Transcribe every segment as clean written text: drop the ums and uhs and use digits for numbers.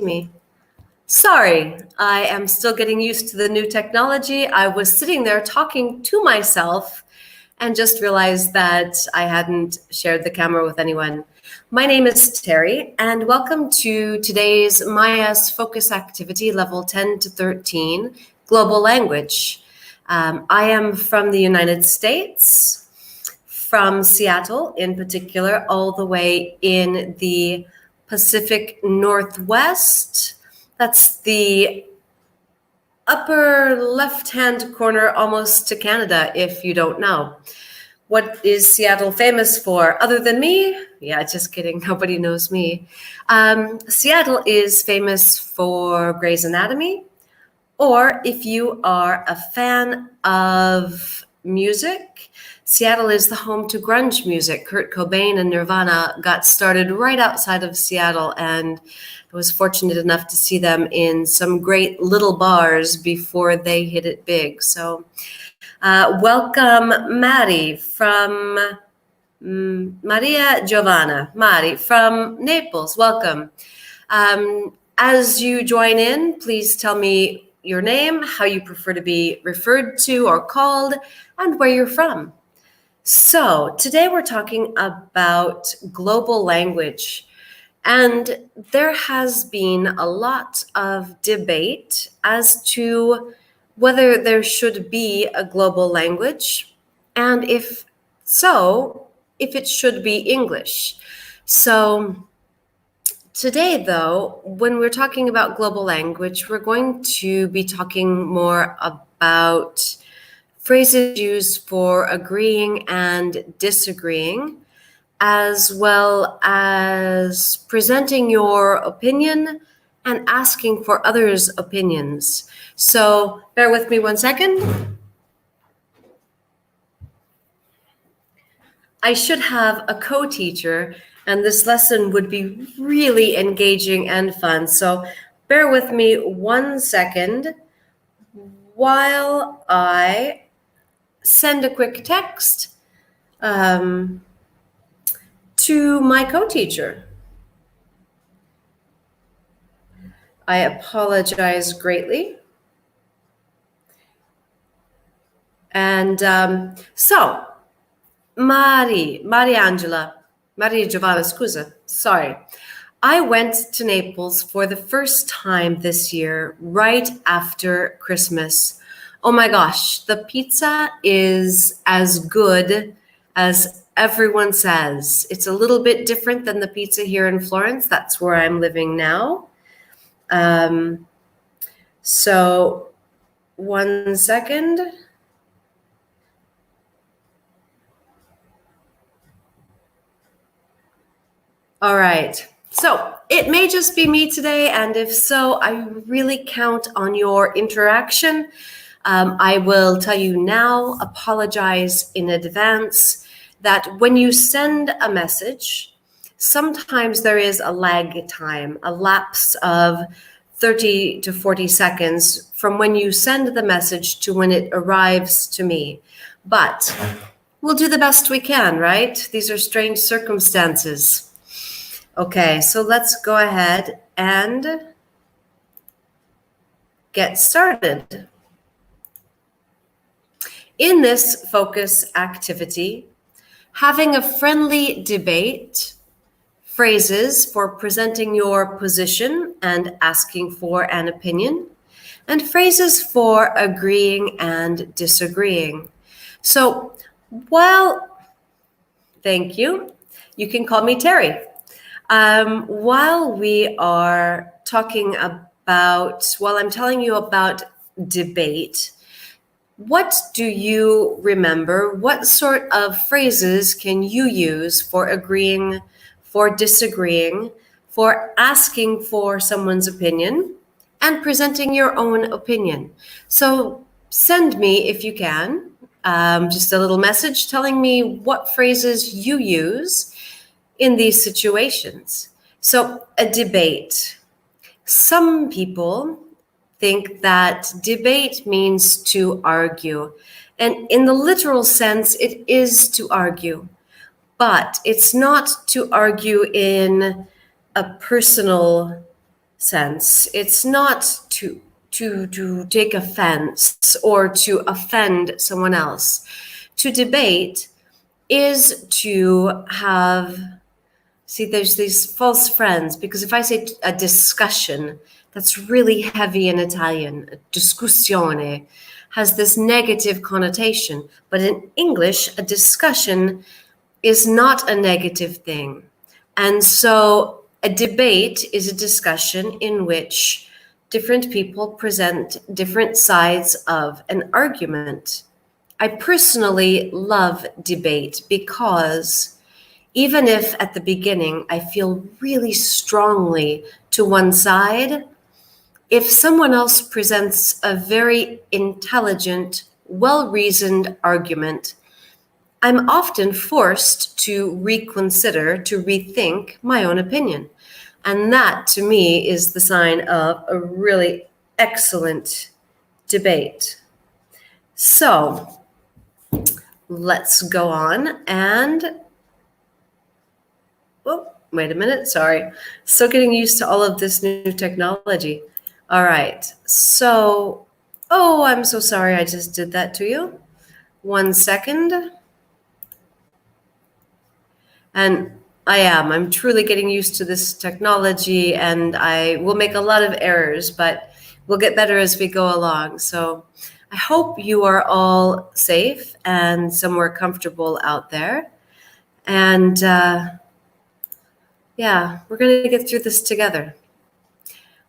Me. Sorry, I am still getting used to the new technology. I was sitting there talking to myself and just realized that I hadn't shared the camera with anyone. My name is Terry, and welcome to today's Maya's Focus Activity Level 10 to 13, Global Language. I am from the United States, from Seattle in particular, all the way in the Pacific Northwest. That's the upper left-hand corner, almost to Canada, if you don't know. What is Seattle famous for other than me? Yeah, just kidding. Nobody knows me. Seattle is famous for Grey's Anatomy, or if you are a fan of music, Seattle is the home to grunge music. Kurt Cobain and Nirvana got started right outside of Seattle, and I was fortunate enough to see them in some great little bars before they hit it big. So welcome, Mari from Maria Giovanna. Mari from Naples, welcome. As you join in, please tell me your name, how you prefer to be referred to or called, and where you're from. So today we're talking about global language, and there has been a lot of debate as to whether there should be a global language, and if so, if it should be English. So today, though, when we're talking about global language, we're going to be talking more about phrases used for agreeing and disagreeing, as well as presenting your opinion and asking for others' opinions. So bear with me 1 second. I should have a co-teacher, and this lesson would be really engaging and fun. So bear with me 1 second while I send a quick text to my co-teacher. I apologize greatly. And so, Maria Giovanna, scusa, sorry. I went to Naples for the first time this year, right after Christmas. Oh my gosh, the pizza is as good as everyone says. It's a little bit different than the pizza here in Florence. That's where I'm living now. So 1 second. All right. So it may just be me today, and if so, I really count on your interaction. I will tell you now, apologize in advance, that when you send a message, sometimes there is a lag time, a lapse of 30 to 40 seconds from when you send the message to when it arrives to me. But we'll do the best we can, right? These are strange circumstances. Okay, so let's go ahead and get started. In this focus activity, having a friendly debate, phrases for presenting your position and asking for an opinion, and phrases for agreeing and disagreeing. So thank you. You can call me Terry. While I'm telling you about debate, what do you remember? What sort of phrases can you use for agreeing, for disagreeing, for asking for someone's opinion, and presenting your own opinion? So send me, if you can, just a little message telling me what phrases you use in these situations. So a debate. Some people think that debate means to argue. And in the literal sense, it is to argue. But it's not to argue in a personal sense. It's not to take offense or to offend someone else. To debate is to have, see, there's these false friends, because if I say a discussion, that's really heavy in Italian. Discussione has this negative connotation, but in English, a discussion is not a negative thing. And so a debate is a discussion in which different people present different sides of an argument. I personally love debate because even if at the beginning I feel really strongly to one side, if someone else presents a very intelligent, well-reasoned argument, I'm often forced to reconsider, to rethink my own opinion. And that, to me, is the sign of a really excellent debate. So let's go on and, oh, wait a minute, sorry. Still getting used to all of this new technology. All right, so, oh, I'm so sorry I just did that to you. 1 second. And I'm truly getting used to this technology, and I will make a lot of errors, but we'll get better as we go along. So I hope you are all safe and somewhere comfortable out there. And yeah, we're going to get through this together.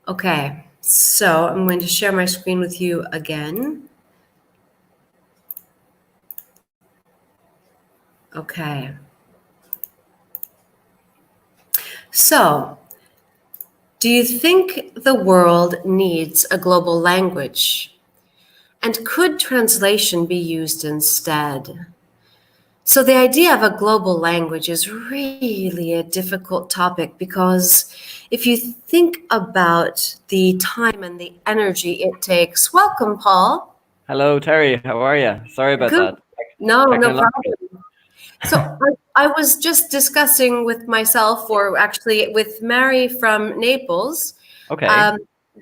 Okay, so I'm going to share my screen with you again. Okay. So, do you think the world needs a global language? And could translation be used instead? So the idea of a global language is really a difficult topic, because if you think about the time and the energy it takes, welcome, Paul. Hello, Terry. How are you? Sorry about Good. that. No problem. So I was just discussing with myself, or actually with Mary from Naples, Okay.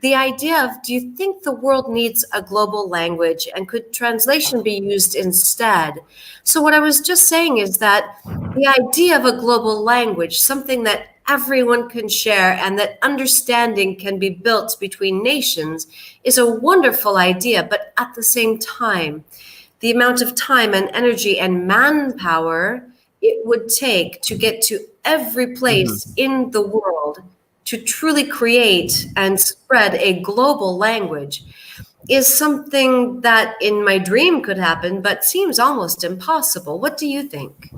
the idea of, do you think the world needs a global language, and could translation be used instead? So what I was just saying is that the idea of a global language, something that everyone can share and that understanding can be built between nations, is a wonderful idea. But at the same time, the amount of time and energy and manpower it would take to get to every place in the world to truly create and spread a global language is something that in my dream could happen, but seems almost impossible. What do you think?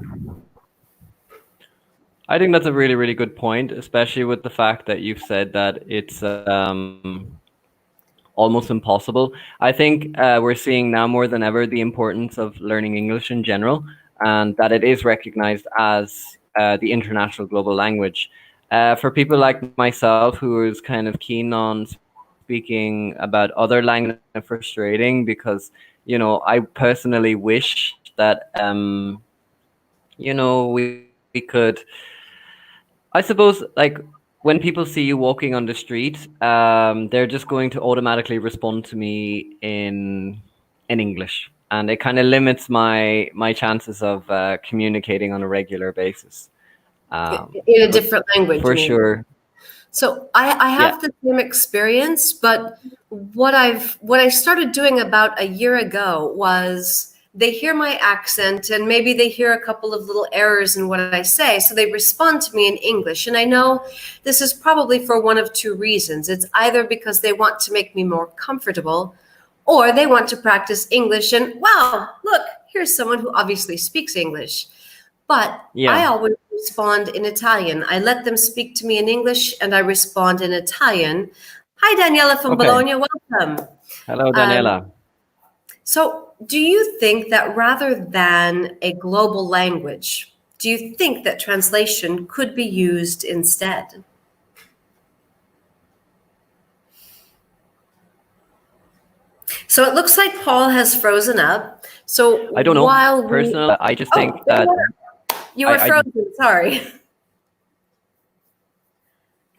I think that's a really, really good point, especially with the fact that you've said that it's almost impossible. I think we're seeing now more than ever the importance of learning English in general, and that it is recognized as the international global language. For people like myself, who is kind of keen on speaking about other languages, frustrating because, I personally wish that, we could, I suppose, like, when people see you walking on the street, they're just going to automatically respond to me in English, and it kind of limits my chances of communicating on a regular basis. In a different language, for you mean? sure. So I have Yeah. the same experience, but what I started doing about a year ago was, they hear my accent and maybe they hear a couple of little errors in what I say, so they respond to me in English. And I know this is probably for one of two reasons. It's either because they want to make me more comfortable, or they want to practice English, and wow, look, here's someone who obviously speaks English. But Yeah. I always respond in Italian. I let them speak to me in English and I respond in Italian. Hi, Daniela from Okay. Bologna. Welcome. Hello, Daniela. So do you think that rather than a global language, do you think that translation could be used instead? So it looks like Paul has frozen up. So I don't know. while Personally, I just think that you were frozen. Sorry.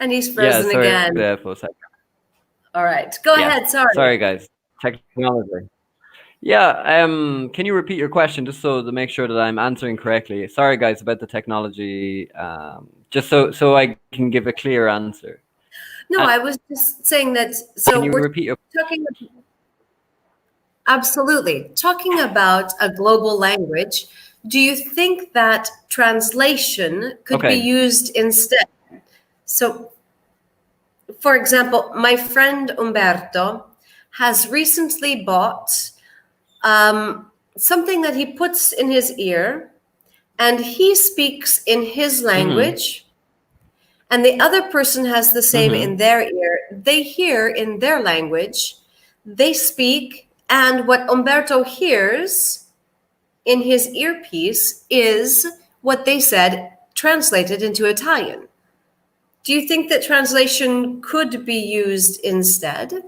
And he's Yeah, frozen sorry again. for a second. All right, go Yeah, ahead. Sorry. sorry guys. Technology. Yeah, can you repeat your question just so to make sure that I'm answering correctly? Sorry guys about the technology. Just so I can give a clear answer. No, I was just saying that. Can So you we're repeat your talking absolutely talking about a global language. Do you think that translation could be Okay. used instead? So, for example, my friend Umberto has recently bought something that he puts in his ear, and he speaks in his Mm-hmm. language, and the other person has the same in Mm-hmm. their ear. They hear in their language, they speak, and what Umberto hears in his earpiece is what they said translated into Italian. Do you think that translation could be used instead?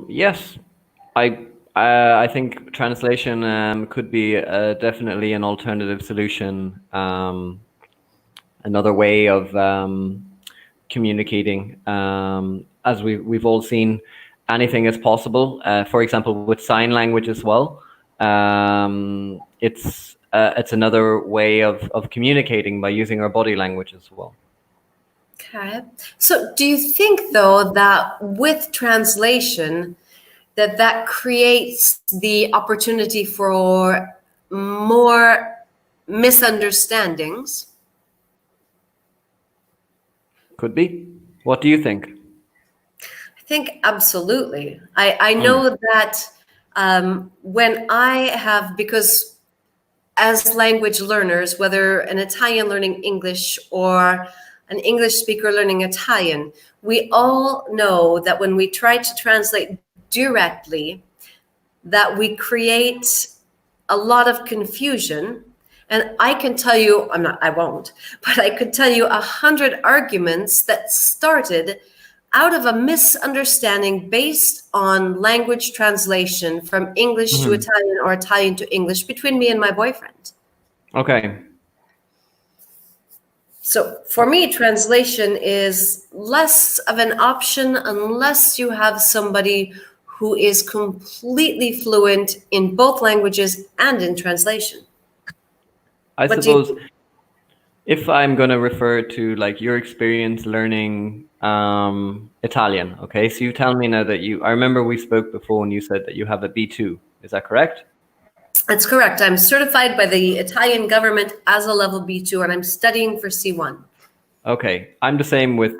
Yes, I I think translation could be definitely an alternative solution. Another way of communicating. As we've all seen, anything is possible. For example, with sign language as well. It's another way of communicating by using our body language as well. Okay. So do you think though that with translation that creates the opportunity for more misunderstandings? Could be. What do you think? I think absolutely. I Mm. know that when I have, because as language learners, whether an Italian learning English or an English speaker learning Italian, we all know that when we try to translate directly, that we create a lot of confusion. And I can tell you, I won't, but I could tell you 100 arguments that started out of a misunderstanding based on language translation from English to Mhm. Italian or Italian to English between me and my boyfriend. Okay. So for me, translation is less of an option unless you have somebody who is completely fluent in both languages and in translation. I What do you suppose think? if I'm going to refer to like your experience learning Italian, okay? So you tell me now that I remember we spoke before and you said that you have a B2. Is that correct? That's correct. I'm certified by the Italian government as a level B2, and I'm studying for C1. Okay, I'm the same with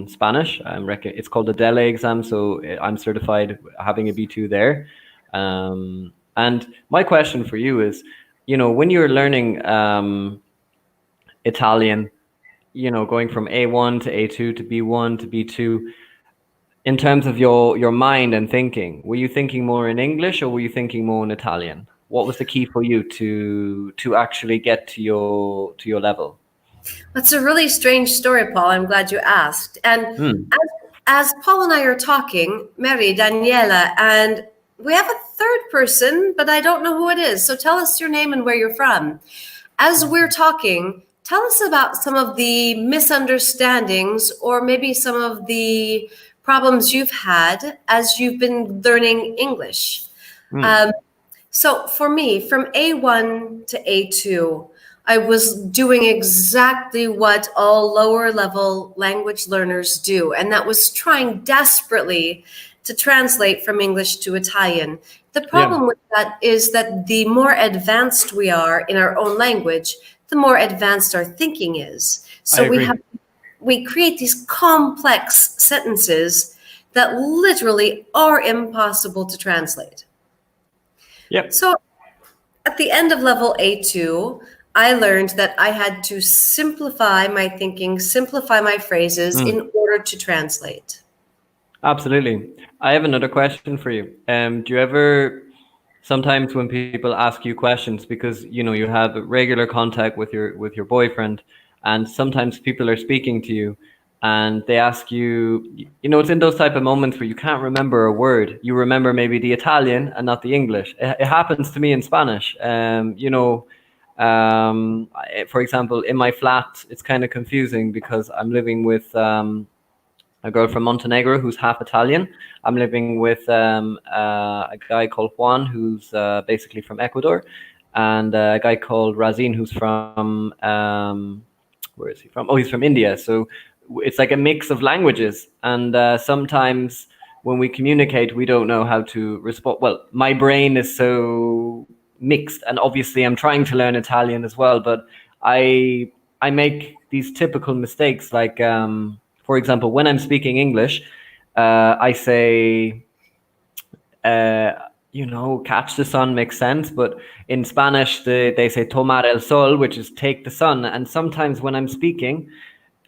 Spanish. It's called the DELE exam, so I'm certified having a B2 there. And my question for you is, when you're learning Italian, going from A1 to A2 to B1 to B2, in terms of your mind and thinking, were you thinking more in English or were you thinking more in Italian? What was the key for you to actually get to your level? That's a really strange story, Paul. I'm glad you asked. And Hmm. as Paul and I are talking, Mary, Daniela, and we have a third person, but I don't know who it is. So tell us your name and where you're from. As we're talking, tell us about some of the misunderstandings or maybe some of the problems you've had as you've been learning English. Hmm. Um, so for me, from A1 to A2, I was doing exactly what all lower level language learners do, and that was trying desperately to translate from English to Italian. The Yeah, problem with that is that the more advanced we are in our own language, the more advanced our thinking is. I So agree. we create these complex sentences that literally are impossible to translate. Yep. So at the end of level A2, I learned that I had to simplify my thinking, simplify my phrases Hmm. in order to translate. Absolutely. I have another question for you. Do you ever sometimes when people ask you questions because you have regular contact with your boyfriend, and sometimes people are speaking to you and they ask you, it's in those type of moments where you can't remember a word. You remember maybe the Italian and not the English. It happens to me in Spanish. For example, in my flat, it's kind of confusing because I'm living with a girl from Montenegro who's half Italian. I'm living with a guy called Juan who's basically from Ecuador, and a guy called Razin who's from where is he from? Oh, he's from India. So it's like a mix of languages, and sometimes when we communicate, we don't know how to respond. Well, my brain is so mixed, and obviously I'm trying to learn Italian as well, but I make these typical mistakes, like for example, when I'm speaking English, I say, catch the sun makes sense, but in Spanish they say tomar el sol, which is take the sun. And sometimes when I'm speaking,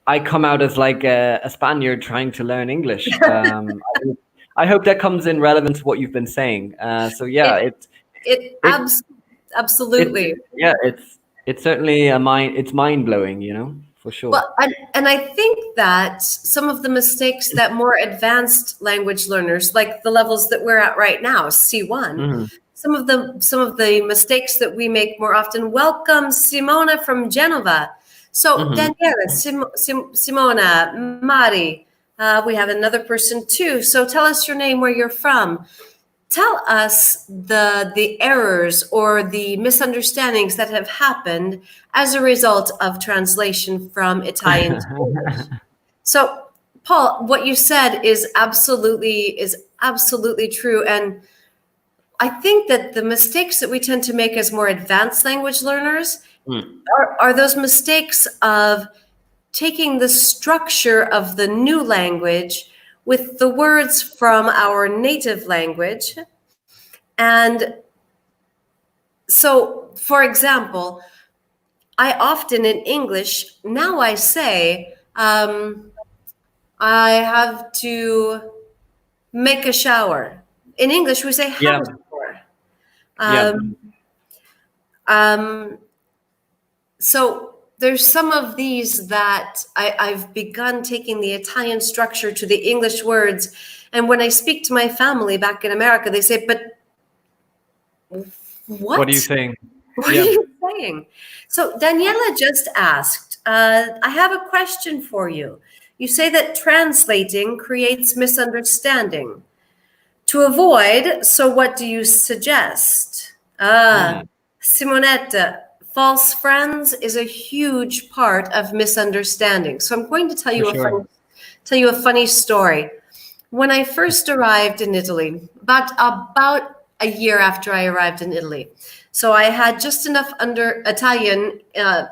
I come out as like a Spaniard trying to learn English. I hope that comes in relevant to what you've been saying. So yeah, Absolutely. It's certainly it's mind blowing, for sure. Well, and I think that some of the mistakes that more advanced language learners, like the levels that we're at right now, C1, some of the mistakes that we make more often. Welcome, Simona from Genova. So Daniela, Simona, Mari, we have another person too. So tell us your name, where you're from. Tell us the errors or the misunderstandings that have happened as a result of translation from Italian to English. So, Paul, what you said is absolutely true. And I think that the mistakes that we tend to make as more advanced language learners are those mistakes of taking the structure of the new language with the words from our native language. And so, for example, I often in English, now I say, I have to make a shower. In English, we say have a shower. So there's some of these that I've begun taking the Italian structure to the English words. And when I speak to my family back in America, they say, but what are you saying? What are you saying? So Daniela just asked, I have a question for you. You say that translating creates misunderstanding. To avoid, so what do you suggest? Simonetta, false friends is a huge part of misunderstanding. So I'm going to tell you a funny story. When I first arrived in Italy, about a year after I arrived in Italy, so I had just enough Italian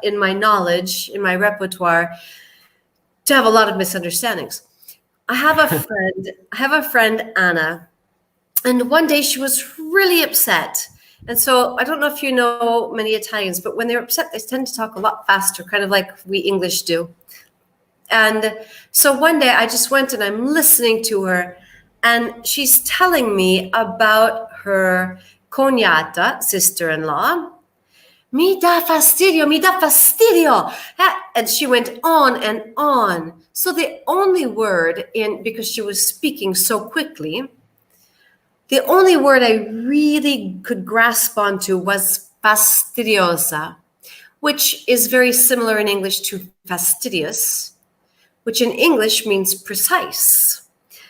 in my knowledge, in my repertoire, to have a lot of misunderstandings. I have a friend, Anna, and one day she was really upset. And so I don't know if you know many Italians, but when they're upset, they tend to talk a lot faster, kind of like we English do. And so one day I just went and I'm listening to her, and she's telling me about her cognata, sister-in-law. Mi dà fastidio, mi dà fastidio. And she went on and on. So the only word because she was speaking so quickly, the only word I really could grasp onto was fastidiosa, which is very similar in English to fastidious, which in English means precise.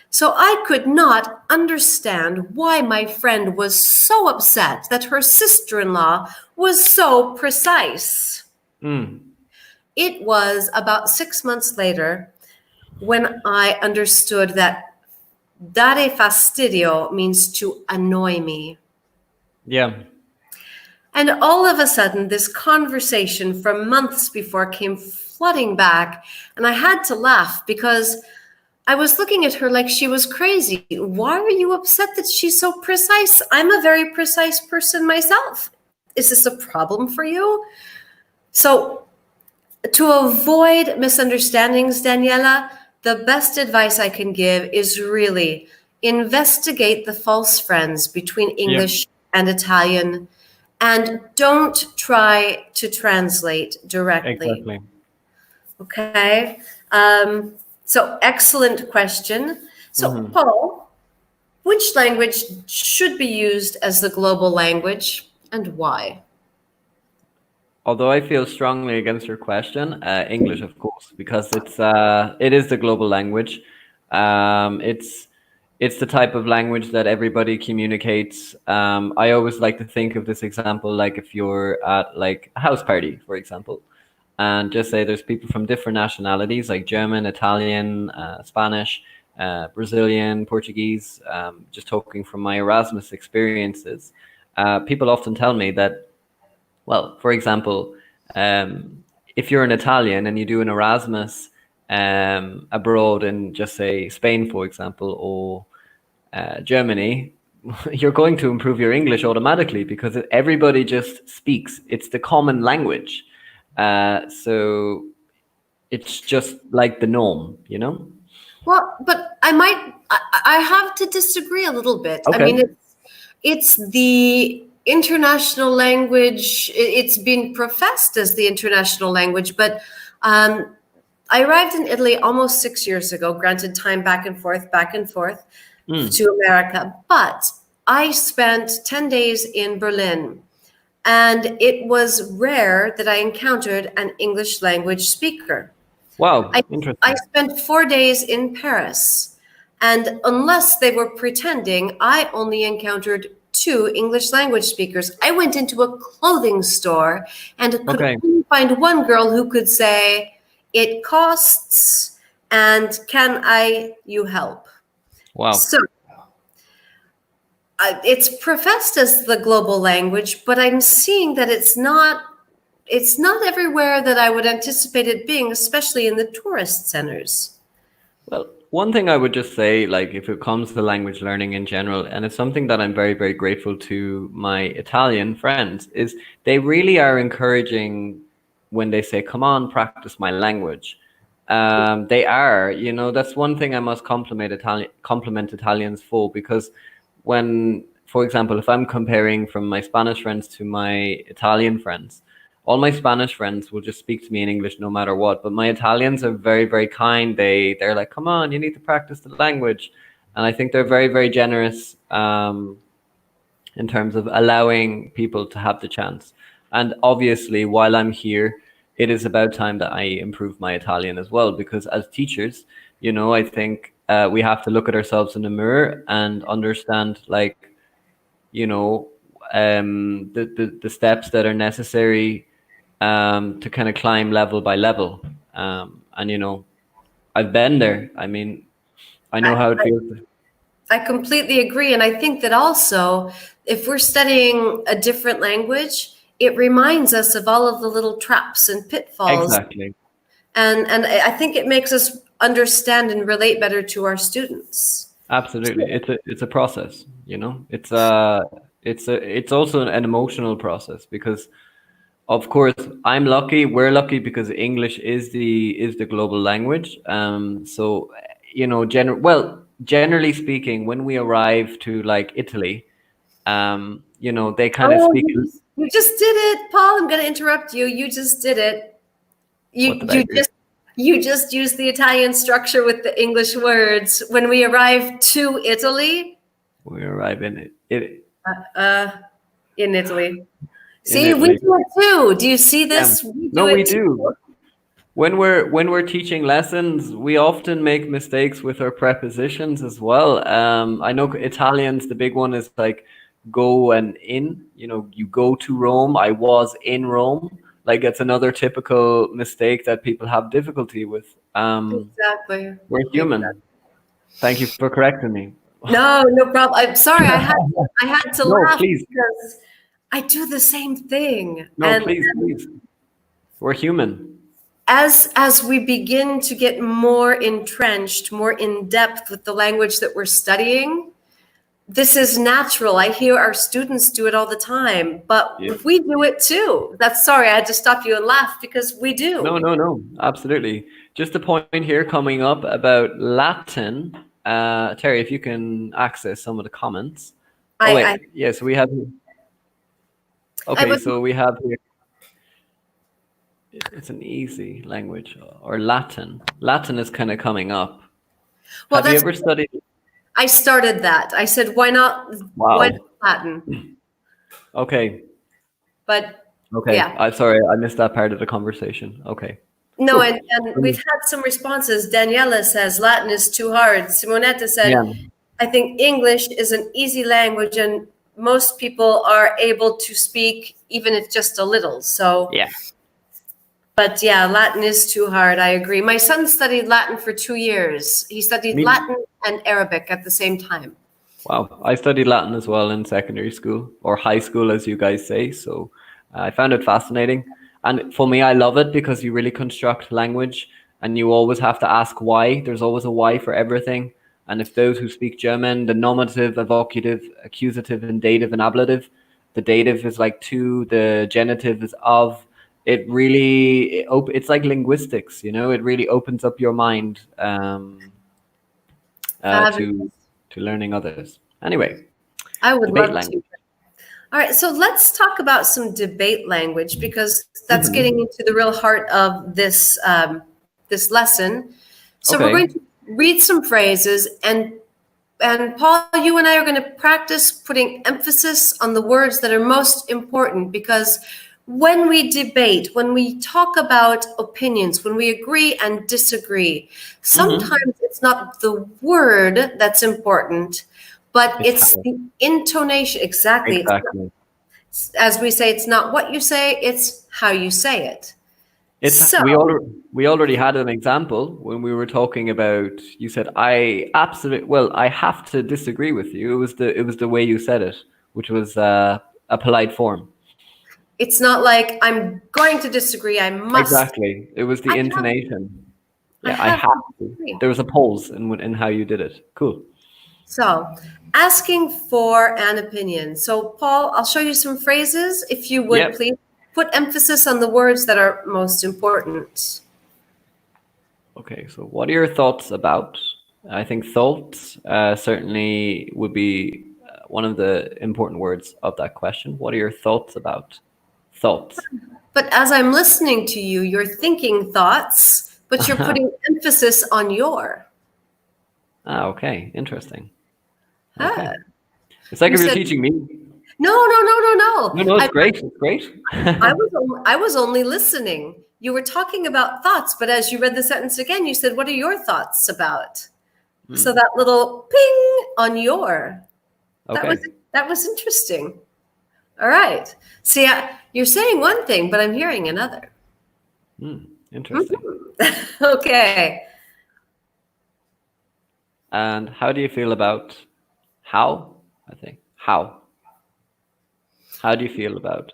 So I could not understand why my friend was so upset that her sister-in-law was so precise. It was about 6 months later when I understood that dare fastidio means to annoy me. Yeah. And all of a sudden, this conversation from months before came flooding back, and I had to laugh because I was looking at her like she was crazy. Why are you upset that she's so precise? I'm a very precise person myself. Is this a problem for you? So to avoid misunderstandings, Daniela, the best advice I can give is really investigate the false friends between English and Italian, and don't try to translate directly. Exactly. Okay. So excellent question. So Paul, which language should be used as the global language and why? although I feel strongly against your question, English, of course, because it is the global language. It's the type of language that everybody communicates. I always like to think of this example, like if you're at like a house party, for example, and just say there's people from different nationalities, like German, Italian, Spanish, Brazilian, Portuguese. Just talking from my Erasmus experiences, people often tell me that, well, for example, if you're an Italian and you do an Erasmus abroad in, just say, Spain, for example, or Germany, you're going to improve your English automatically because everybody just speaks. It's the common language. So it's just like the norm, you know? Well, but I have to disagree a little bit. I Okay. mean, it's the international language. It's been professed as the international language, but um, I arrived in Italy almost 6 years ago, granted time back and forth Mm. to America. But I spent 10 days in Berlin, and it was rare that I encountered an English language speaker. Wow, I interesting. spent 4 days in Paris, and unless they were pretending, I only encountered two English language speakers. I went into a clothing store and could Okay. only find one girl who could say, "It costs," and "Can you help?" Wow. So it's professed as the global language, but I'm seeing that it's not everywhere that I would anticipate it being, especially in the tourist centers. Well, one thing I would just say, like if it comes to language learning in general, and it's something that I'm very, very grateful to my Italian friends, is they really are encouraging when they say, come on, practice my language. They are, that's one thing I must compliment Italians for, because when, for example, if I'm comparing from my Spanish friends to my Italian friends, all my Spanish friends will just speak to me in English no matter what. But my Italians are very, very kind. They're like, come on, you need to practice the language, and I think they're very, very generous in terms of allowing people to have the chance. And obviously, while I'm here, it is about time that I improve my Italian as well, because as teachers, I think we have to look at ourselves in the mirror and understand, like, you know, the steps that are necessary to kind of climb level by level. And I've been there. I mean, I know I, how it feels. I completely agree. And I think that also, if we're studying a different language, it reminds us of all of the little traps and pitfalls. Exactly. And I think it makes us understand and relate better to our students. Absolutely. It's a process, it's also an emotional process, because of course we're lucky because English is the global language. So generally speaking, when we arrive to like Italy, they kind of Oh, speak. you just did it, Paul. I'm going to interrupt you. You just did it. You What did I you do? just you just used the Italian structure with the English words. When we arrive to Italy, We arrive uh, in Italy. in See, we Italy. do it too. Do you see Yeah. this? We No, do we it too. do. When we're teaching lessons, we often make mistakes with our prepositions as well. I know Italians, the big one is like go and in. You go to Rome. I was in Rome. Like it's another typical mistake that people have difficulty with. Exactly. We're Exactly. human. Thank you for correcting me. No, no problem. I'm sorry. I had to No, laugh please. because I do the same thing. No, And please, please. We're human. as we begin to get more entrenched, more in depth with the language that we're studying, this is natural. I hear our students do it all the time, but Yeah. we do it too. That's sorry, I had to stop you and laugh because we No, do. no, no, absolutely. Just a point here coming up about Latin. Terry, if you can access some of the comments. Oh I wait, yeah. So we have. I Okay, would so we have here. It's an easy language, or Latin. Latin is kind of coming up. well Have you that's ever studied? I started that. I said why not Wow. Latin? Okay. But Okay. Yeah. I'm sorry, I missed that part of the conversation. Okay. No, Cool. and we've had some responses. Daniela says Latin is too hard. Simonetta said, Yeah. I think English is an easy language and most people are able to speak even if just a little. So, Yeah. but yeah, Latin is too hard. I agree. My son studied Latin for 2 years. He studied Me. Latin and Arabic at the same time. Wow. I studied Latin as well in secondary school or high school, as you guys say. So I found it fascinating. And for me, I love it because you really construct language and you always have to ask why. There's always a why for everything. And if those who speak German, the nominative, evocative, accusative, and dative and ablative, the dative is like to, the genitive is of. It really, it's like linguistics, you know, it really opens up your mind Fabulous. to learning others. Anyway, I would debate love to. language. All right, so let's talk about some debate language because that's Mhm. getting into the real heart of this lesson. So we're Okay. going to read some phrases, and Paul, you and I are going to practice putting emphasis on the words that are most important because when we debate, when we talk about opinions, when we agree and disagree, Mhm. sometimes it's not the word that's important, but It's it's how. the intonation. Exactly. Exactly. As we say, it's not what you say, it's how you say it. It's So we already had an example when we were talking about. You said I absolutely well. I have to disagree with you. It was the way you said it, which was a polite form. it's not like I'm going to disagree, I must. Exactly. It was the I have intonation. I Yeah, I have have to to. disagree. There was a pause in how you did it. Cool. So, asking for an opinion. So, Paul, I'll show you some phrases. If you would Yep. please put emphasis on the words that are most important. Okay, so what are your thoughts about? I think thoughts certainly would be one of the important words of that question. What are your thoughts about thoughts? But as I'm listening to you, you're thinking thoughts, but you're putting emphasis on your. Okay, interesting. Huh. Okay, it's like You if you're said, teaching me. no, no, no, no, No, no. no, it's great. It's great. I was only listening. You were talking about thoughts, but as you read the sentence again, you said, "What are your thoughts about?" So Hmm, that little ping on your that was okay. that was interesting. All right. See, you're saying one thing, but I'm hearing another. Interesting. Mhm. Okay. And how do you feel about how? I think how. How do you feel about?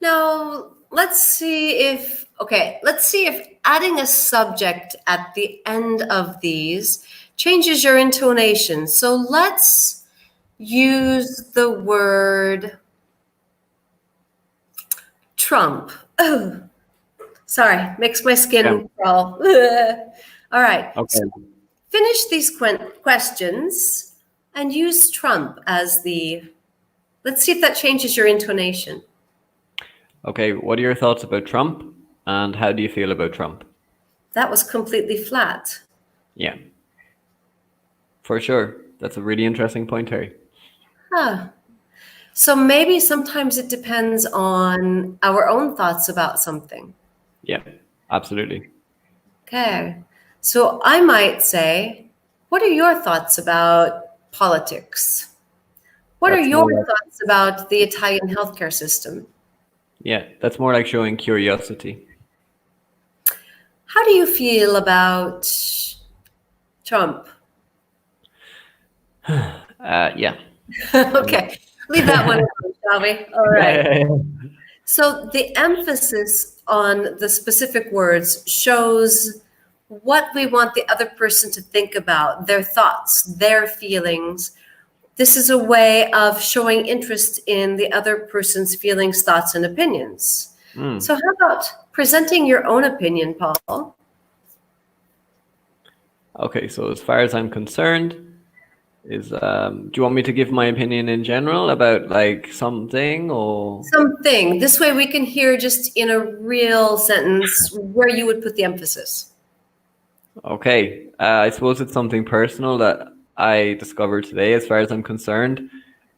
Now let's see if adding a subject at the end of these changes your intonation. So let's use the word Trump. Oh, sorry, makes my Yeah. skin crawl. All right, Okay. so finish these questions and use Trump as the. Let's see if that changes your intonation. Okay. What are your thoughts about Trump? And how do you feel about Trump? That was completely flat. Yeah. For sure. That's a really interesting point, Terry. Huh. So maybe sometimes it depends on our own thoughts about something. Yeah, absolutely. Okay. So I might say, what are your thoughts about politics? What are That's your more like, thoughts about the Italian healthcare system? yeah, that's more like showing curiosity. How do you feel about Trump? Yeah. Okay, leave that one alone, shall we? All right. Yeah. So the emphasis on the specific words shows what we want the other person to think about, their thoughts, their feelings. This is a way of showing interest in the other person's feelings, thoughts, and opinions. Mm. So, how about presenting your own opinion, Paul? Okay, so as far as I'm concerned, is do you want me to give my opinion in general about like something or Something. This way we can hear just in a real sentence where you would put the emphasis. okay. I suppose it's something personal that I discovered today as far as I'm concerned.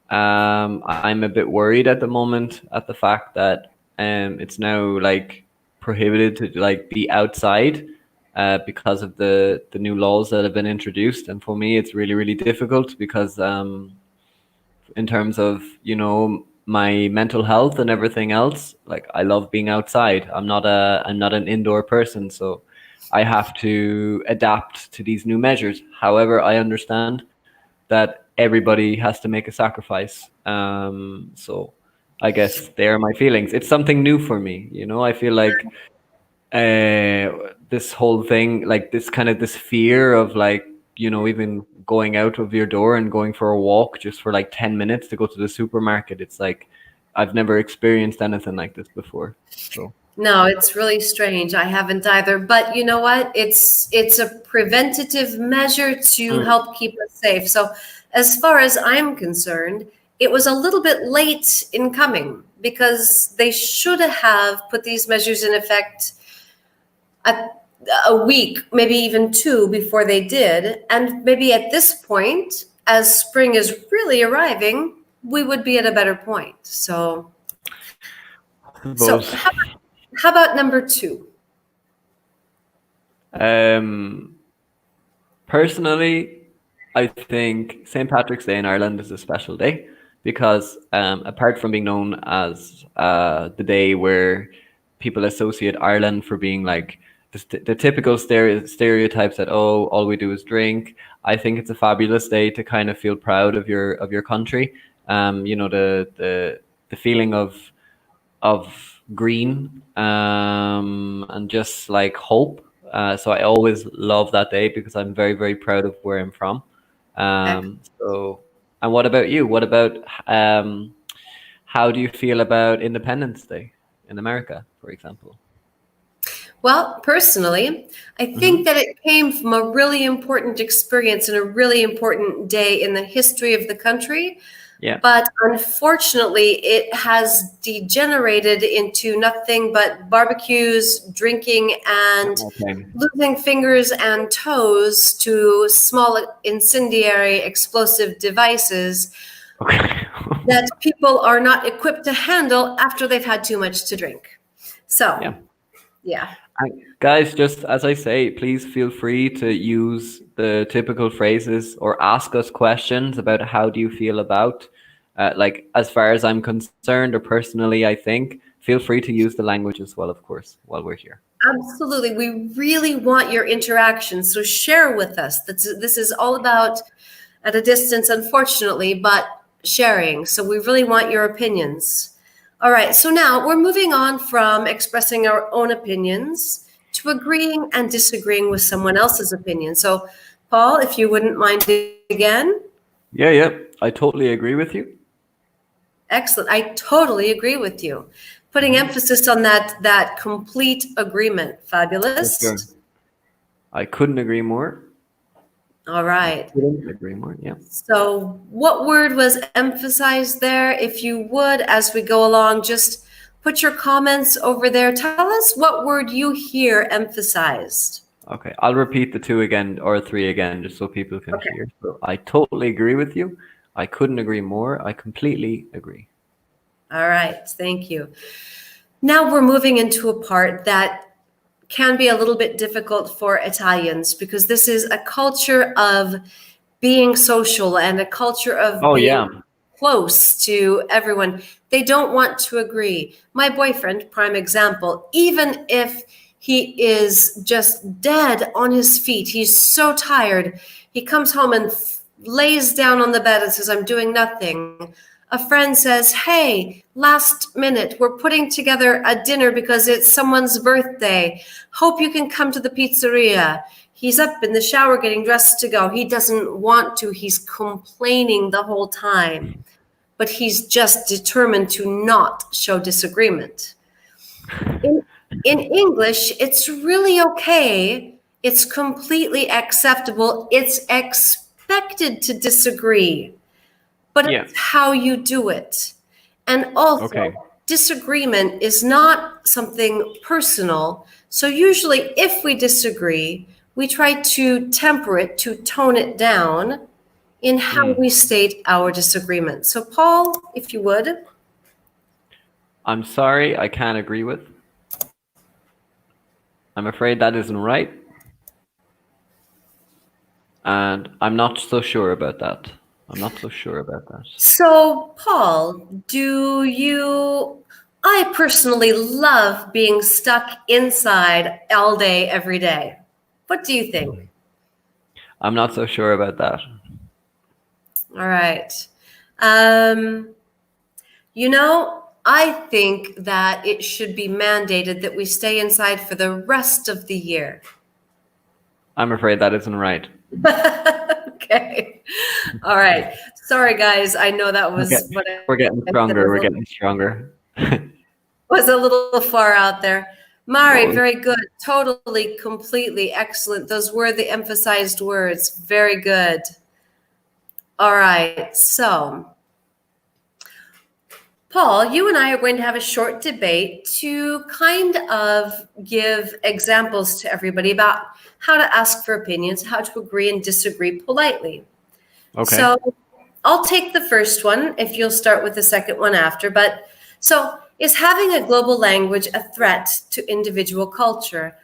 I'm a bit worried at the moment at the fact that it's now like prohibited to like be outside because of the new laws that have been introduced. And for me, it's really really difficult because in terms of my mental health and everything else, like I love being outside. I'm not an indoor person, so I have to adapt to these new measures. However, I understand that everybody has to make a sacrifice. So I guess they are my feelings. It's something new for me. I feel like this whole thing, like this fear of like, even going out of your door and going for a walk just for like 10 minutes to go to the supermarket. It's like I've never experienced anything like this before. So, No, it's really strange. I haven't either. But you know what? It's a preventative measure to mm, help keep us safe. So as far as I'm concerned, it was a little bit late in coming because they should have put these measures in effect a, a week, maybe even two before they did. And maybe at this point, as spring is really arriving, we would be at a better point. I So suppose. how about number two? Um, Personally, I think St. Patrick's Day in Ireland is a special day because, apart from being known as the day where people associate Ireland for being like the typical stereotypes that, oh, all we do is drink, I think it's a fabulous day to kind of feel proud of your country. The feeling of green and just like hope. So I always love that day because I'm very, very proud of where I'm from. So, and what about you? What about how do you feel about Independence Day in America, for example? Well, personally, I think Hmm. that it came from a really important experience and a really important day in the history of the country. Yeah. But unfortunately, it has degenerated into nothing but barbecues, drinking, and Okay. losing fingers and toes to small incendiary explosive devices Okay. that people are not equipped to handle after they've had too much to drink. So, Yeah. yeah. Guys, just as I say, please feel free to use the typical phrases or ask us questions about how do you feel about, like, as far as I'm concerned, or personally, I think, feel free to use the language as well, of course, while we're here. Absolutely. We really want your interaction. So share with us. This is all about at a distance, unfortunately, but sharing. So we really want your opinions. All right. So now we're moving on from expressing our own opinions to agreeing and disagreeing with someone else's opinion. So, Paul, if you wouldn't mind again. Yeah, yeah, I totally agree with you. Excellent. I totally agree with you. Putting Hmm. emphasis on that complete agreement. For sure. Fabulous. I couldn't agree more. All I right. couldn't agree more. Yeah. So, what word was emphasized there? If you would, as we go along, just put your comments over there. Tell us what word you hear emphasized. Okay, I'll repeat the two again or three again just so people can Okay. hear. So I totally agree with you. I couldn't agree more. I completely agree. All right. Thank you. Now we're moving into a part that can be a little bit difficult for Italians because this is a culture of being social and a culture of Oh being yeah. close to everyone. They don't want to agree. My boyfriend, prime example, even if he is just dead on his feet, he's so tired, he comes home and lays down on the bed and says, I'm doing nothing. A friend says, hey, last minute, we're putting together a dinner because it's someone's birthday. Hope you can come to the pizzeria. He's up in the shower getting dressed to go. He doesn't want to. He's complaining the whole time, but he's just determined to not show disagreement. In, in English, it's really okay. It's completely acceptable. It's expected to disagree, but Yeah. it's how you do it. And also, Okay. disagreement is not something personal. So, usually, if we disagree, we try to temper it, to tone it down, in how we state our disagreement. So, Paul, if you would. I'm sorry, I can't agree with. I'm afraid that isn't right. And I'm not so sure about that. So, Paul, I personally love being stuck inside all day, every day. What do you think? I'm not so sure about that. All right. I think that it should be mandated that we stay inside for the rest of the year. I'm afraid that isn't right. Okay. All right. Sorry, guys. I know that was We're getting stronger. Was a little far out there. Mari, very good. Totally, completely excellent. Those were the emphasized words. Very good. All right. So, Paul, you and I are going to have a short debate to kind of give examples to everybody about how to ask for opinions, how to agree and disagree politely. Okay. So I'll take the first one if you'll start with the second one after. But so is having a global language a threat to individual culture?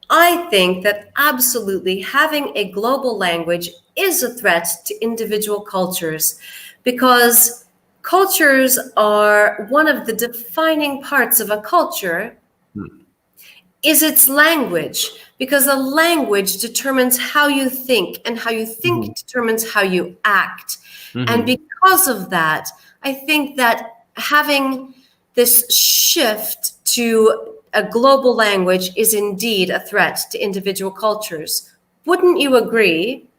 I think that absolutely having a global language is a threat to individual cultures because cultures are one of the defining parts of a culture is its language, because a language determines how you think, and how you think determines how you act. And because of that, I think that having this shift to a global language is indeed a threat to individual cultures. Wouldn't you agree?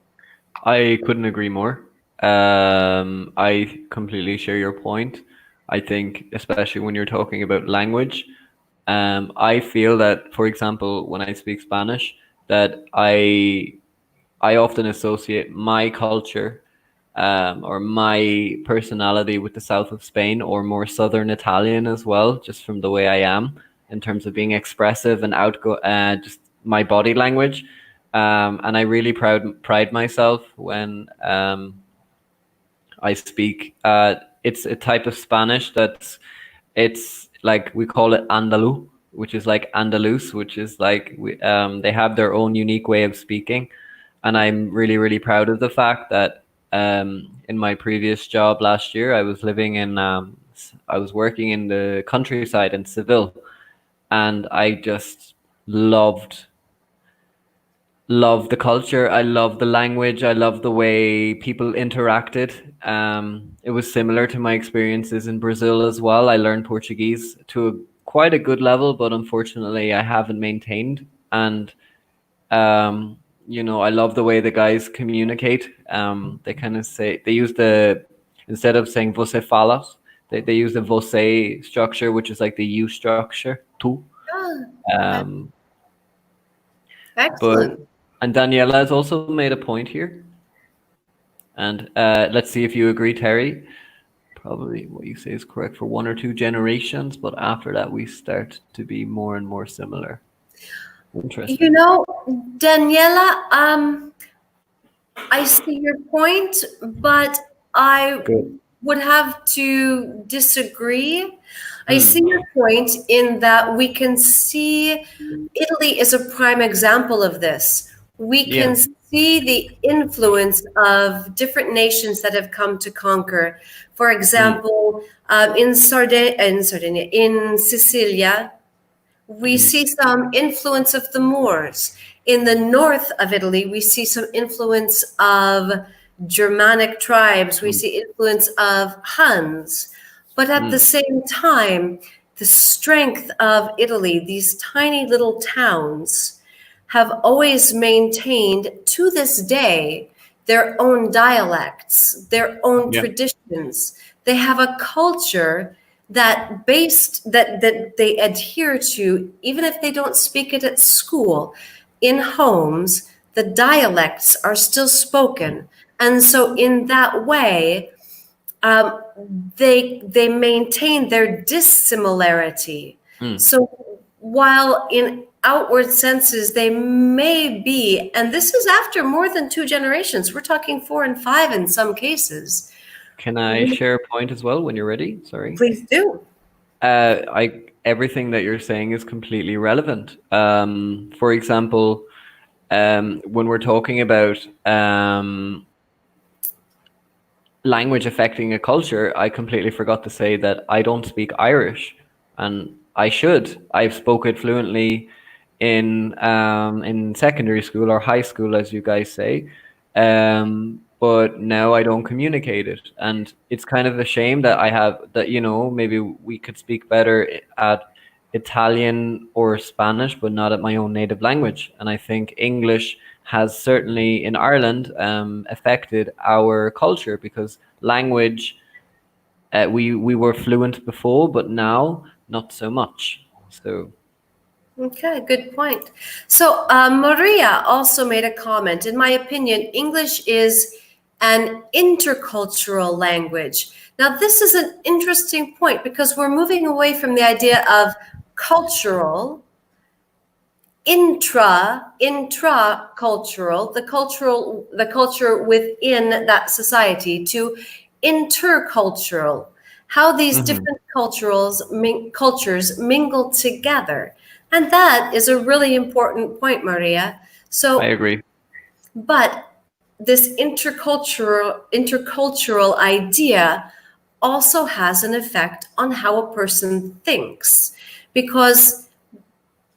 I couldn't agree more. I completely share your point. I think, especially when you're talking about language, I feel that, for example, when I speak Spanish, that I often associate my culture or my personality with the south of Spain, or more southern Italian as well, just from the way I am in terms of being expressive and just my body language. And I really pride myself when I speak. It's a type of Spanish it's like, we call it Andaluz, which is like Andalus, which is like they have their own unique way of speaking. And I'm really proud of the fact that in my previous job last year, I was working in the countryside in Seville, and I just loved the culture. I love the language. I love the way people interacted. It was similar to my experiences in Brazil as well. I learned Portuguese to quite a good level, but unfortunately I haven't maintained. And I love the way the guys communicate. They kind of instead of saying você falas, they use the você structure, which is like the you structure, tu. Excellent. And Daniela has also made a point here. And let's see if you agree, Terry. Probably what you say is correct for 1 or 2 generations, but after that we start to be more and more similar. Interesting. Daniela, I see your point, but I would have to disagree. I see your point in that we can see Italy is a prime example of this. We can see the influence of different nations that have come to conquer. For example, in Sicilia, we see some influence of the Moors. In the north of Italy, we see some influence of Germanic tribes. We see influence of Huns. But at the same time, the strength of Italy, these tiny little towns, have always maintained to this day their own dialects, their own traditions. They have a culture that they adhere to, even if they don't speak it at school. In homes, the dialects are still spoken. And so in that way, they maintain their dissimilarity. So while in outward senses they may be, and this is after more than two generations, we're talking four and five in some cases. Can I share a point as well when you're ready? Sorry. Please do. Everything that you're saying is completely relevant. For example, when we're talking about language affecting a culture, I completely forgot to say that I don't speak Irish, and I should. I've spoken fluently in secondary school or high school, as you guys say, but now I don't communicate it, and it's kind of a shame that I have that. Maybe we could speak better at Italian or Spanish, but not at my own native language. And I think English has certainly in Ireland affected our culture because language, we were fluent before, but now not so much. So. Okay, good point. So Maria also made a comment. In my opinion, English is an intercultural language. Now, this is an interesting point because we're moving away from the idea of cultural, intracultural, the culture within that society, to intercultural, how these different cultures mingle together. And that is a really important point, Maria. So I agree. but this intercultural idea also has an effect on how a person thinks, because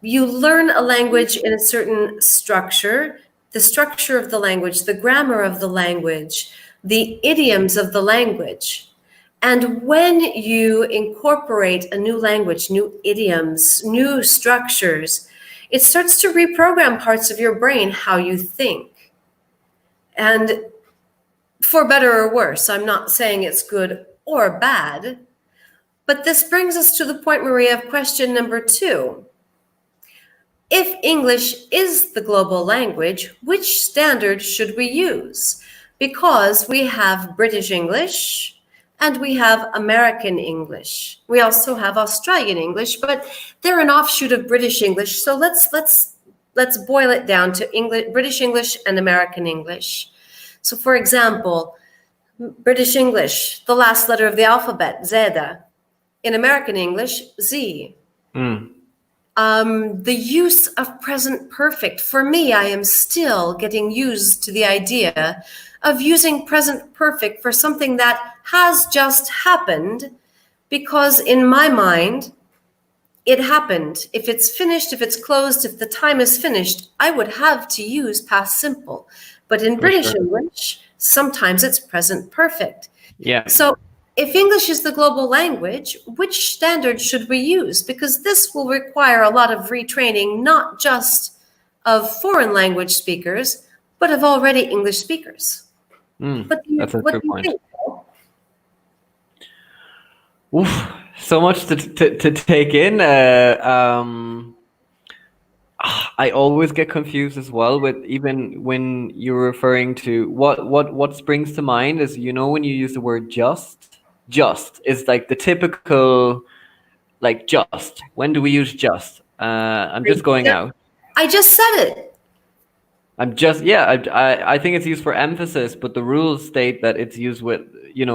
you learn a language in a certain structure, the structure of the language, the grammar of the language, the idioms of the language. And when you incorporate a new language, new idioms, new structures, it starts to reprogram parts of your brain how you think. And for better or worse, I'm not saying it's good or bad, but this brings us to the point, Maria, of question number 2. If English is the global language, which standard should we use? Because we have British English and we have American English. We also have Australian English, but they're an offshoot of British English. So let's boil it down to British English and American English. So for example, British English, the last letter of the alphabet, Zeta. In American English, Z. The use of present perfect. For me, I am still getting used to the idea of using present perfect for something that has just happened, because in my mind, it happened. If it's finished, if it's closed, if the time is finished, I would have to use past simple. But in British English, sometimes it's present perfect. Yeah. So if English is the global language, which standard should we use? Because this will require a lot of retraining, not just of foreign language speakers, but of already English speakers. That's a good point. Think? Oof, so much to take in. I always get confused as well with, even when you're referring to what springs to mind is, when you use the word just is like the typical, like, just. When do we use just? I'm just going out. I just said it. I think it's used for emphasis, but the rules state that it's used with,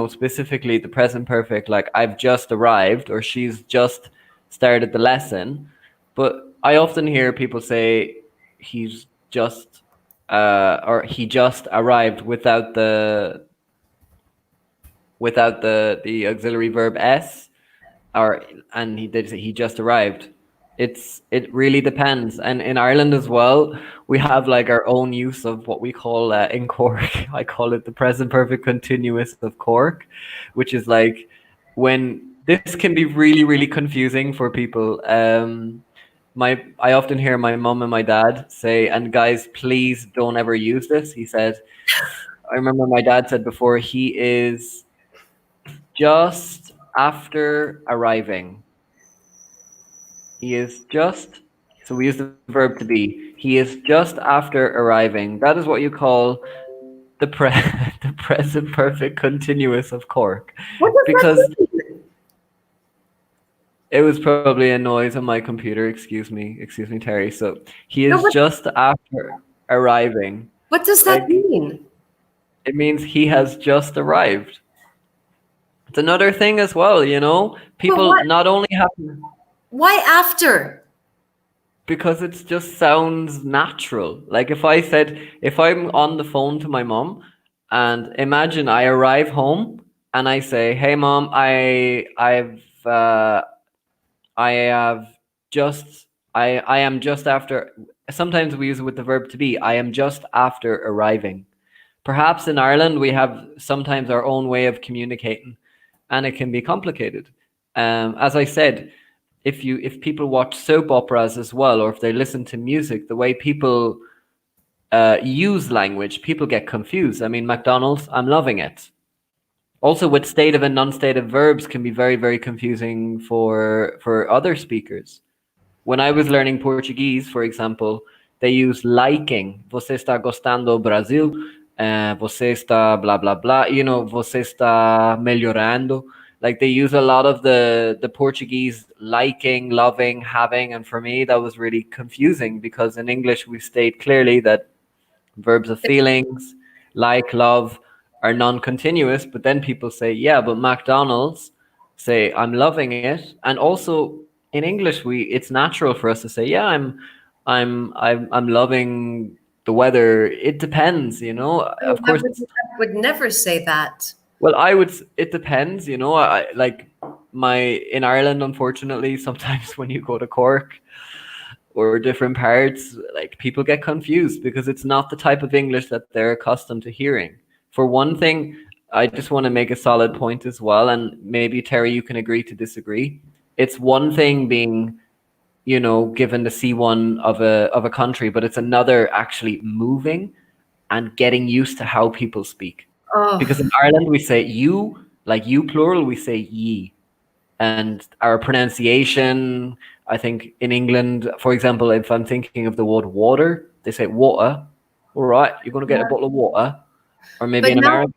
specifically the present perfect, like I've just arrived or she's just started the lesson. But I often hear people say he's just or he just arrived without the auxiliary verb s, and he just arrived. It really depends. And in Ireland as well, we have like our own use of what we call in Cork, I call it the present perfect continuous of Cork, which is like, when this can be really, really confusing for people. I often hear my mom and my dad say, and guys, please don't ever use this. He said, I remember my dad said before, he is just after arriving. He is just, so we use the verb to be. He is just after arriving. That is what you call the present perfect continuous of Cork. What does because that mean? It was probably a noise on my computer. Excuse me, Terry. So he No, is just after arriving. what does that Like mean? it means he has just arrived. It's another thing as well, you know. But People what? not only have Why after? because it just sounds natural. Like if I'm on the phone to my mom, and imagine I arrive home and I say, "Hey, mom, I have just I am just after." Sometimes we use it with the verb to be. I am just after arriving. Perhaps in Ireland we have sometimes our own way of communicating, and it can be complicated. As I said, if people watch soap operas as well, or if they listen to music, the way people use language, people get confused. I mean, McDonald's, I'm loving it. Also, with stative and non-stative verbs can be very, very confusing for other speakers. When I was learning Portuguese, for example, they use liking. Você está gostando Brasil? Você está blah blah blah. You know, você está melhorando. Like they use a lot of the Portuguese liking, loving, having, and for me that was really confusing because in English we state clearly that verbs of feelings, like, love, are non-continuous. But then people say, yeah, but McDonald's say I'm loving it, and also in English we it's natural for us to say, yeah, I'm loving the weather. It depends, you know. Oh, Of course, it's I would never say that. well, it depends, you know. I like my in Ireland, unfortunately, sometimes when you go to Cork or different parts, like people get confused because it's not the type of English that they're accustomed to hearing. For one thing, I just want to make a solid point as well, and maybe Terry, you can agree to disagree. It's one thing being, you know, given the C1 of a country, but it's another actually moving and getting used to how people speak. Because Oh, in Ireland we say you, like you plural, we say ye, and our pronunciation, I think in England, for example, if I'm thinking of the word water, they say water. All right, you're going to get a bottle of water. Or maybe but in now America,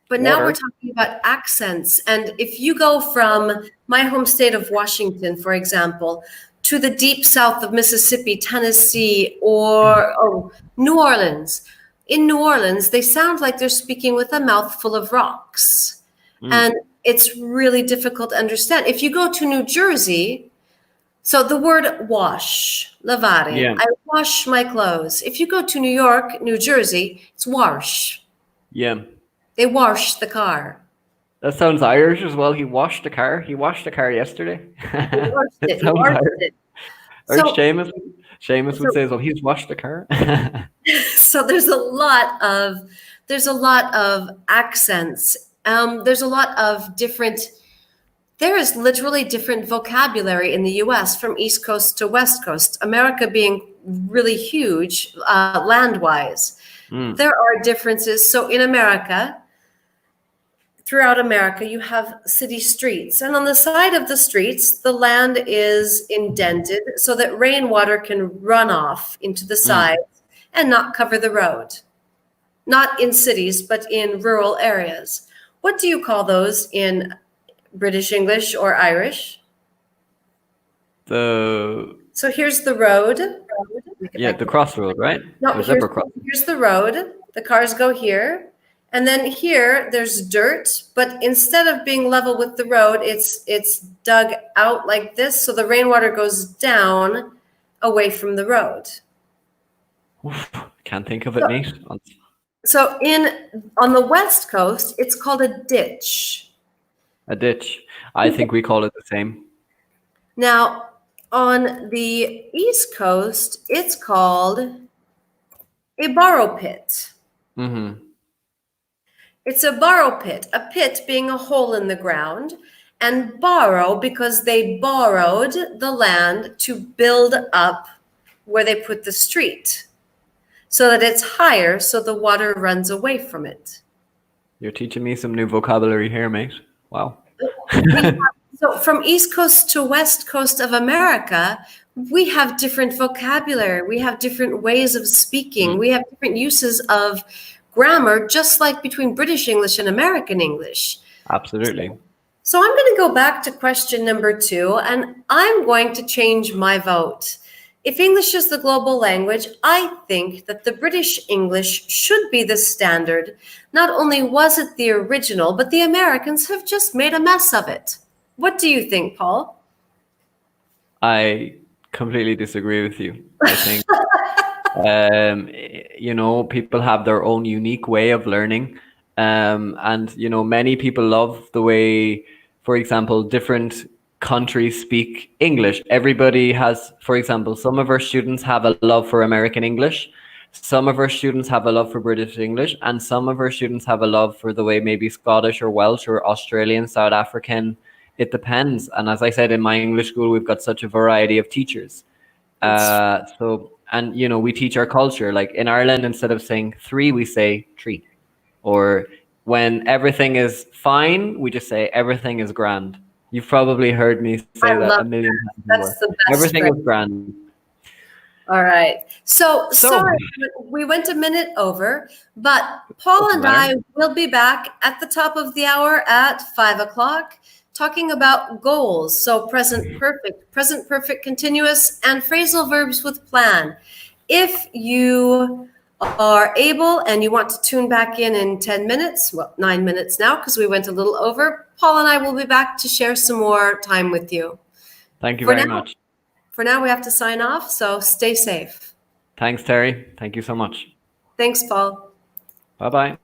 But now we're water. talking about accents. And if you go from my home state of Washington, for example, to the deep south of Mississippi, Tennessee, or New Orleans, in New Orleans, they sound like they're speaking with a mouth full of rocks. And Mm, it's really difficult to understand. If you go to New Jersey, so the word wash, lavare, yeah, I wash my clothes. If you go to New York, New Jersey, it's wash. yeah. They wash the car. That sounds Irish as well. He washed the car. He washed the car yesterday. He washed It it. He sounds washed Irish. it. Or So, Seamus would so, say as well. He's washed the car. so there's a lot of accents. There's a lot of different. There is literally different vocabulary in the U.S. from East Coast to West Coast. America being really huge land-wise, Mm, there are differences. So in America, throughout America, you have city streets. And on the side of the streets, the land is indented so that rainwater can run off into the mm. sides and not cover the road. Not in cities, but in rural areas. What do you call those in British English or Irish? The So here's the road. Let me get Yeah, back the to crossroad, right? No, The zebra cross. here's the road. The cars go here. And then here there's dirt, but instead of being level with the road, it's dug out like this so the rainwater goes down away from the road. Oof, can't think of it, So, mate. so on the west coast, it's called a ditch. A ditch. I think we call it the same. Now, on the east coast, it's called a borrow pit. Mm-hmm. It's a borrow pit, a pit being a hole in the ground, and borrow because they borrowed the land to build up where they put the street so that it's higher so the water runs away from it. You're teaching me some new vocabulary here, mate. Wow. We have, so from East Coast to West Coast of America, we have different vocabulary. We have different ways of speaking. Mm, We have different uses of grammar, just like between British English and American English. absolutely. So I'm going to go back to question number 2, and I'm going to change my vote. If English is the global language, I think that the British English should be the standard. Not only was it the original, but the Americans have just made a mess of it. What do you think, Paul? I completely disagree with you. I think people have their own unique way of learning, and many people love the way, for example, different countries speak English. Everybody has, for example, some of our students have a love for American English, some of our students have a love for British English, and some of our students have a love for the way maybe Scottish or Welsh or Australian, South African. It depends. And as I said, in my English school, we've got such a variety of teachers. It's We teach our culture. Like in Ireland, instead of saying 3, we say 3. Or when everything is fine, we just say everything is grand. You've probably heard me say I that love a million times that's more. the best Everything spread. is grand. All right. So So sorry, we went a minute over, but Paul doesn't and matter. I will be back at the top of the hour at 5 o'clock talking about goals. So present perfect continuous, and phrasal verbs with plan. If you are able and you want to tune back in 10 minutes, well, 9 minutes now, because we went a little over, Paul and I will be back to share some more time with you. Thank you For very now, much. for now, we have to sign off, so stay safe. Thanks, Terry. Thank you so much. Thanks, Paul. Bye-bye.